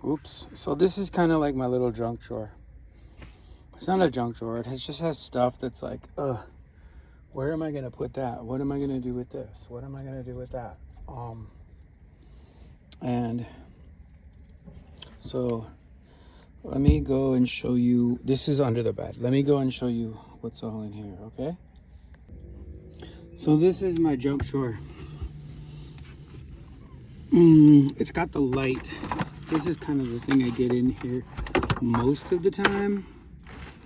Oops. So this is kind of like my little junk drawer. It's not a junk drawer. It just has stuff that's like, where am I going to put that? What am I going to do with this? What am I going to do with that? And so let me go and show you. This is under the bed. Let me go and show you what's all in here, okay? So this is my junk drawer. It's got the light. This is kind of the thing I get in here most of the time,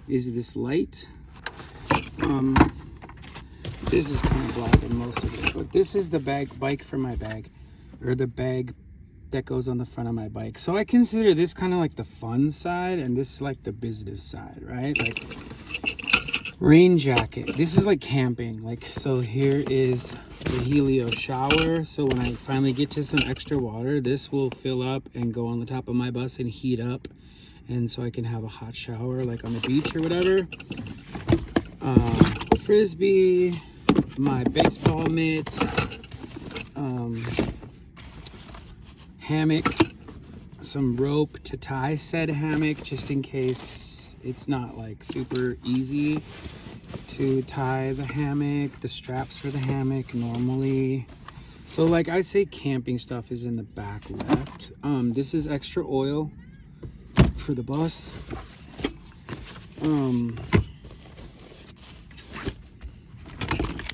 is this light. This is kind of blocking most of it, but this is the bike for my bag, or the bag that goes on the front of my bike. So I consider this kind of like the fun side, and this is like the business side, right? Like rain jacket. This is like camping. Like, so here is the Helio shower. So when I finally get to some extra water, this will fill up and go on the top of my bus and heat up, and so I can have a hot shower like on the beach or whatever. Frisbee, my baseball mitt, hammock, some rope to tie said hammock just in case it's not like super easy to tie the hammock, the straps for the hammock normally. So like I'd say camping stuff is in the back left. This is extra oil for the bus.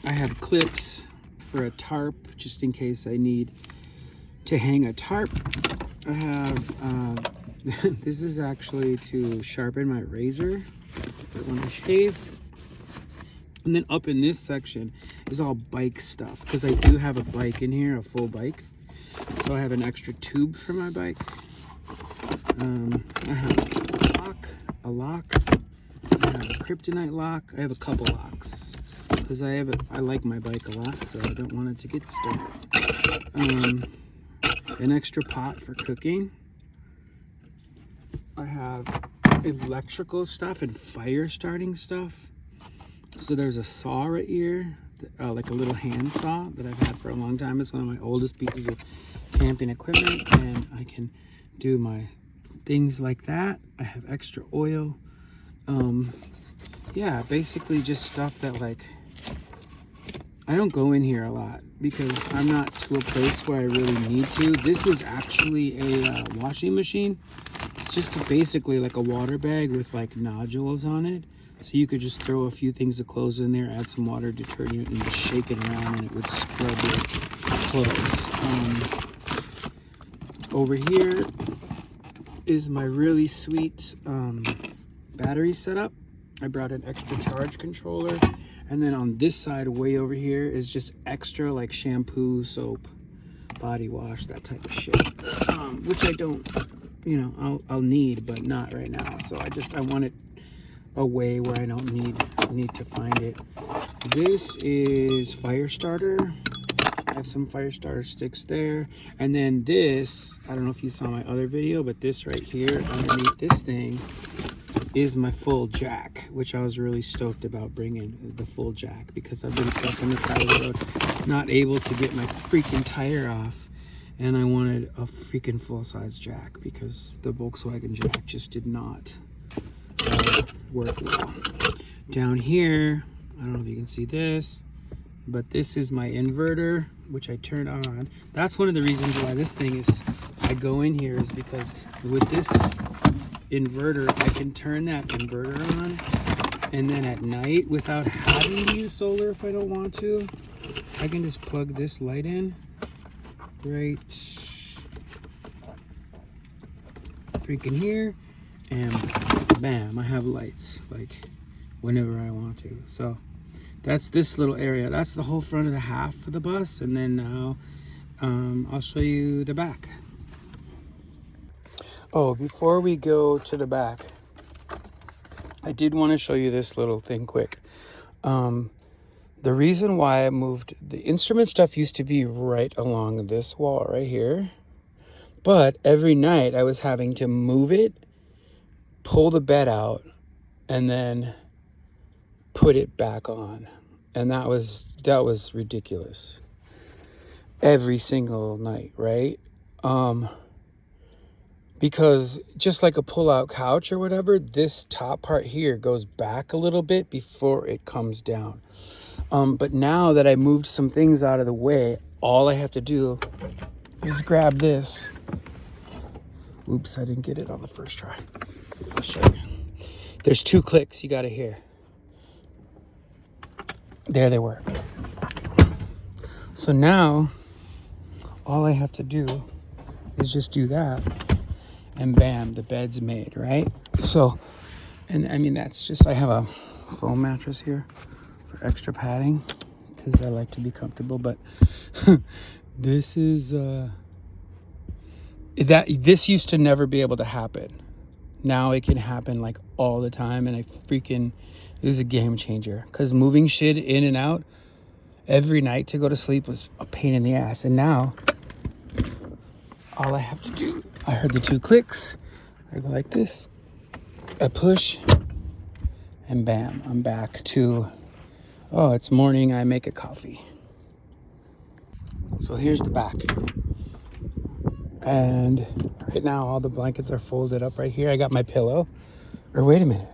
I have clips for a tarp just in case I need to hang a tarp. I have this is actually to sharpen my razor when I shave. And then up in this section is all bike stuff, because I do have a bike in here, a full bike. So I have an extra tube for my bike. I have a lock. I have a kryptonite lock. I have a couple locks because I like my bike a lot, so I don't want it to get stolen. An extra pot for cooking. I have electrical stuff and fire starting stuff. So there's a saw right here, like a little hand saw that I've had for a long time. It's one of my oldest pieces of camping equipment, and I can do my things like that. I have extra oil. Yeah, basically just stuff that, like, I don't go in here a lot because I'm not to a place where I really need to. This is actually a washing machine. It's just basically like a water bag with like nodules on it. So you could just throw a few things of clothes in there, add some water, detergent, and just shake it around, and it would scrub your clothes. Over here is my really sweet battery setup. I brought an extra charge controller. And then on this side, way over here, is just extra like shampoo, soap, body wash, that type of shit. Which I don't, I'll need, but not right now. So I want it a way where I don't need to find it. This is fire starter. I have some fire starter sticks there. And then this, I don't know if you saw my other video, but this right here underneath this thing is my full jack, which I was really stoked about bringing the full jack because I've been stuck on the side of the road, not able to get my freaking tire off, and I wanted a freaking full-size jack because the Volkswagen jack just did not work well. Down here, I don't know if you can see this, but this is my inverter, which I turn on. That's one of the reasons why this thing is, I go in here, is because with this inverter, I can turn that inverter on, and then at night, without having to use solar if I don't want to, I can just plug this light in right freaking here, and bam, I have lights like whenever I want to. So that's this little area. That's the whole front of the half of the bus, and then now I'll show you the back. Oh, before we go to the back, I did want to show you this little thing quick. The reason why I moved, the instrument stuff used to be right along this wall right here. But every night I was having to move it, pull the bed out, and then put it back on. And that was ridiculous. Every single night, right? because just like a pull-out couch or whatever, this top part here goes back a little bit before it comes down. But now that I moved some things out of the way, all I have to do is grab this. Oops, I didn't get it on the first try. I'll show you. There's 2 clicks you gotta hear. There they were. So now, all I have to do is just do that, and bam, the bed's made, right? So, and I mean, that's just, I have a foam mattress here for extra padding, because I like to be comfortable, but this is, this used to never be able to happen. Now it can happen like all the time, and this is a game changer, because moving shit in and out every night to go to sleep was a pain in the ass. And now all I have to do, I heard the 2 clicks, I go like this, I push, and bam, I'm back to, oh, it's morning, I make a coffee. So here's the back. And right now all the blankets are folded up right here. I got my pillow. Or wait a minute.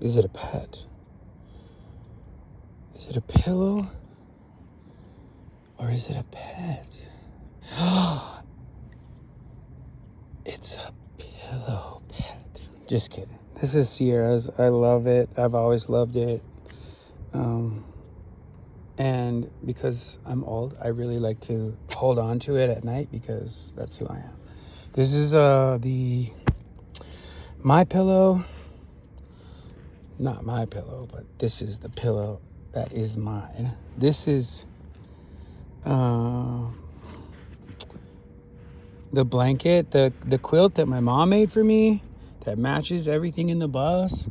Is it a pet? Is it a pillow? Or is it a pet? It's a pillow pet. Just kidding. This is Sierra's. I love it. I've always loved it. And because I'm old, I really like to hold on to it at night, because that's who I am. This is my pillow. Not my pillow, but this is the pillow that is mine. This is the blanket, the quilt that my mom made for me that matches everything in the bus.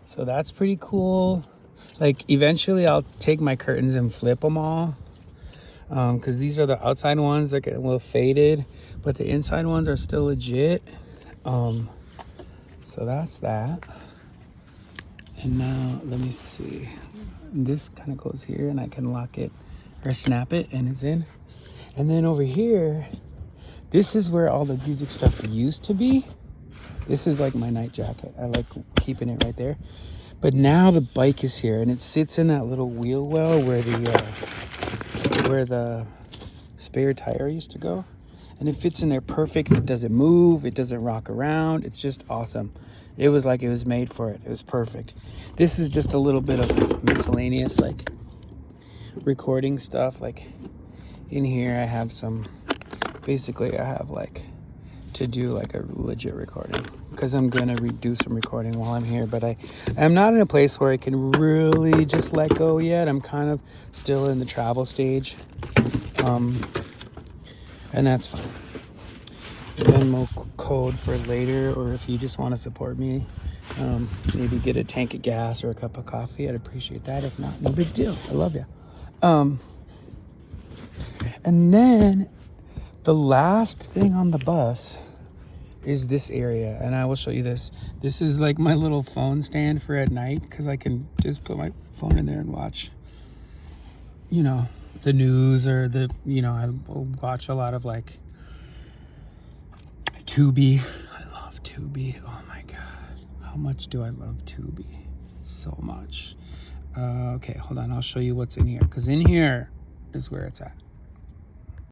So that's pretty cool. Like, eventually I'll take my curtains and flip them all, because these are the outside ones that get a little faded, but the inside ones are still legit. So that's that. And now let me see, this kind of goes here, and I can lock it or snap it, and it's in. And then over here, this is where all the music stuff used to be. This is like my night jacket. I like keeping it right there. But now the bike is here, and it sits in that little wheel well where the spare tire used to go. And it fits in there perfect. It doesn't move. It doesn't rock around. It's just awesome. It was like it was made for it. It was perfect. This is just a little bit of miscellaneous, like, recording stuff. Like, in here I have some, basically I have like to do like a legit recording, because I'm gonna do some recording while I'm here, but I'm not in a place where I can really just let go yet. I'm kind of still in the travel stage, and that's fine. Venmo code for later, or if you just want to support me, maybe get a tank of gas or a cup of coffee, I'd appreciate that. If not, no big deal. I love you. And then the last thing on the bus is this area, and I will show you this. This is like my little phone stand for at night, because I can just put my phone in there and watch, you know, the news, or I watch a lot of like Tubi. I love Tubi. Oh my god, how much do I love Tubi? So much. Okay, hold on, I'll show you what's in here, because in here is where it's at.